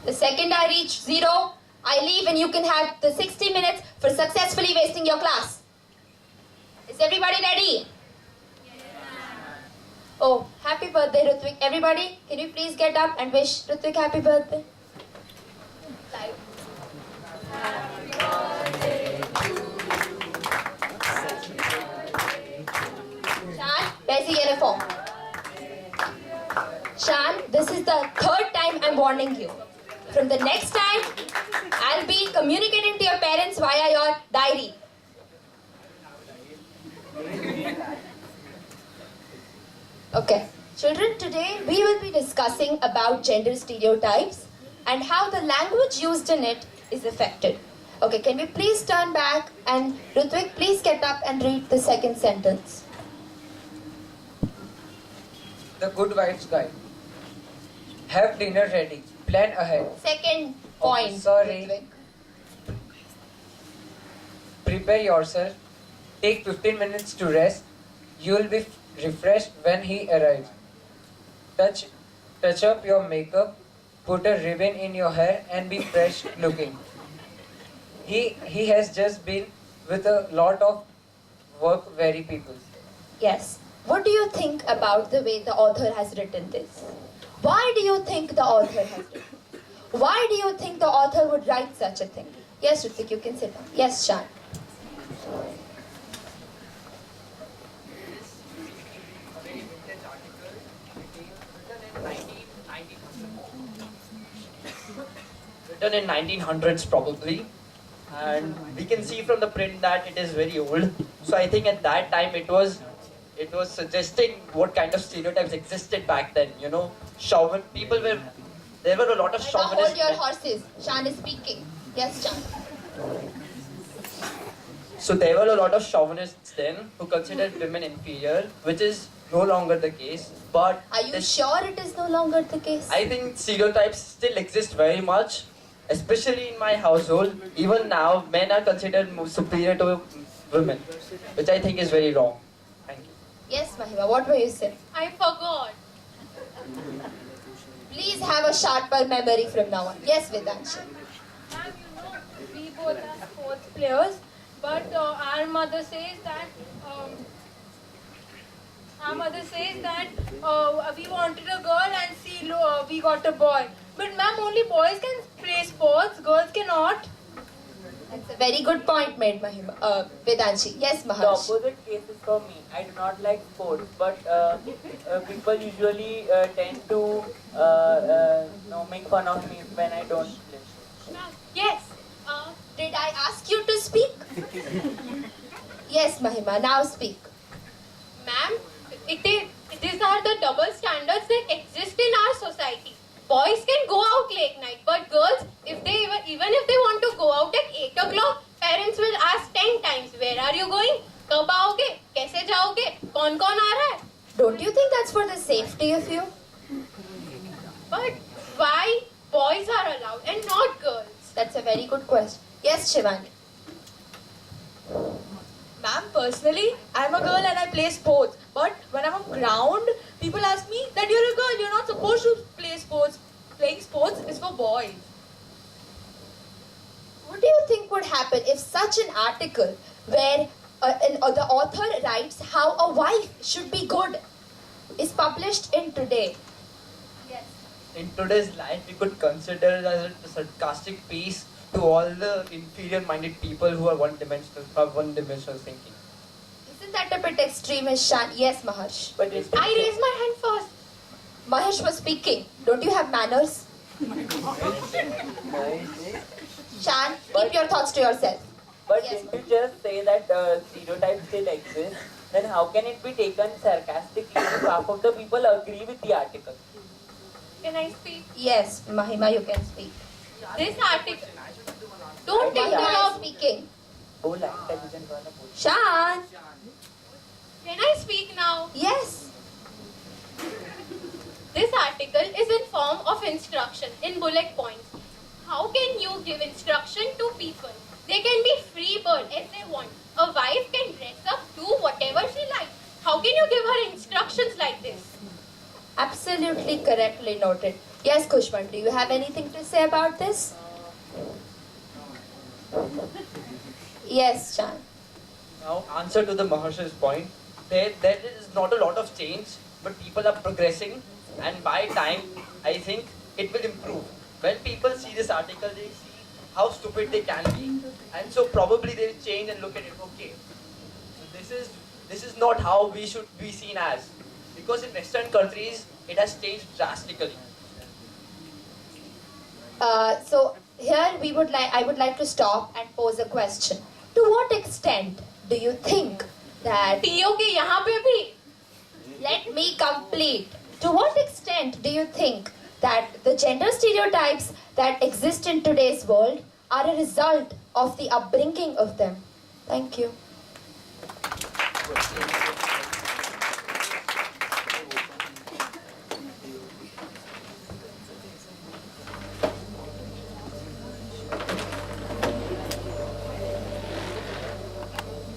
The second I reach 0, I leave and you can have the 60 minutes for successfully wasting your class. Is everybody ready? Oh, happy birthday, Rutvik. Everybody, can you please get up and wish Rutvik happy birthday? Live. Shan, where's the uniform? Shan, this is the third time I'm warning you. From the next time, I'll be communicating to your parents via your diary. Okay, children, today we will be discussing about gender stereotypes and how the language used in it is affected. Okay, can we please turn back and Rutvik, please get up and read the second sentence. The Good Wife's Guide. Have dinner ready. Plan ahead. Second point. Oh, sorry. Rutvik. Prepare yourself. Take 15 minutes to rest. You will be refreshed when he arrives. Touch up your makeup. Put a ribbon in your hair and be fresh looking. He has just been with a lot of work, very people. Yes. What do you think about the way the author has written this? Why do you think the author has written? Why do you think the author would write such a thing? Yes, Rutvik, you can sit down. Yes, Shan. Written in 1900s probably, and we can see from the print that it is very old. So I think at that time it was suggesting what kind of stereotypes existed back then. You know, there were a lot of Now hold chauvinists. your horses. Shan is speaking. Yes, Shan. So there were a lot of chauvinists then who considered women inferior, which is no longer the case. But Are you sure it is no longer the case? I think stereotypes still exist very much, especially in my household. Even now, men are considered more superior to women, which I think is very wrong. Thank you. Yes, Mahima, what were you saying? I forgot. Please have a sharper memory from now on. Yes, Vedanshi. Ma'am, we both are sports players, but our mother says that we wanted a girl and see, we got a boy. But ma'am, only boys can play sports, girls cannot. That's a very good point made, Mahima. Vedanshi. Yes, The Maharsh. opposite case is for me. I do not like sports, but people usually tend to make fun of me when I don't play. Ma'am, yes. Did I ask you to speak? Yes, Mahima. Now speak. Ma'am, these are the double standards that exist in our society. Boys can go out late night, but girls, even if they want to go out at 8 o'clock, parents will ask 10 times, where are you going? कब आओगे? कैसे जाओगे? कौन-कौन आ रहा है? Don't you think that's for the safety of you? But why boys are allowed and not girls? That's a very good question. Yes, Shivani. Ma'am, personally, I'm a girl and I play sports. But when I'm on ground, people ask me that you're a girl, you're not supposed to play sports. Playing sports is for boys. What do you think would happen if such an article where the author writes how a wife should be good is published in Today? In today's life, we could consider it as a sarcastic piece to all the inferior-minded people who are one-dimensional thinking. Isn't that a bit extremist, Shan? Yes, Maharsh. But it's I raised my hand first. Mahesh was speaking. Don't you have manners? Shan, keep your thoughts to yourself. But Yes. didn't you just say that stereotypes still exist? Then how can it be taken sarcastically if half of the people agree with the article? Can I speak? Yes, Mahima, you can speak. This article. Don't Mahima interrupt. is speaking. बोला intelligent वाला बोल. Shan, Can I speak now? yes. This article is in form of instruction in bullet points. How can you give instruction to people? They can be free bird as they want. A wife can dress up, do whatever she likes. How can you give her instructions like this? Absolutely correctly noted. Yes, Kushman, do you have anything to say about this? Yes, Chan. Now, answer to the Maharshi's point. There is not a lot of change, but people are progressing, and by time, I think it will improve. When people see this article, they see how stupid they can be, and so probably they will change and look at it. Okay, so this is not how we should be seen as, because in Western countries it has changed drastically. So here I would like to stop and pose a question. To what extent do you think that? TO के यहाँ पे भी Let me complete. To what extent do you think that the gender stereotypes that exist in today's world are a result of the upbringing of them? Thank you.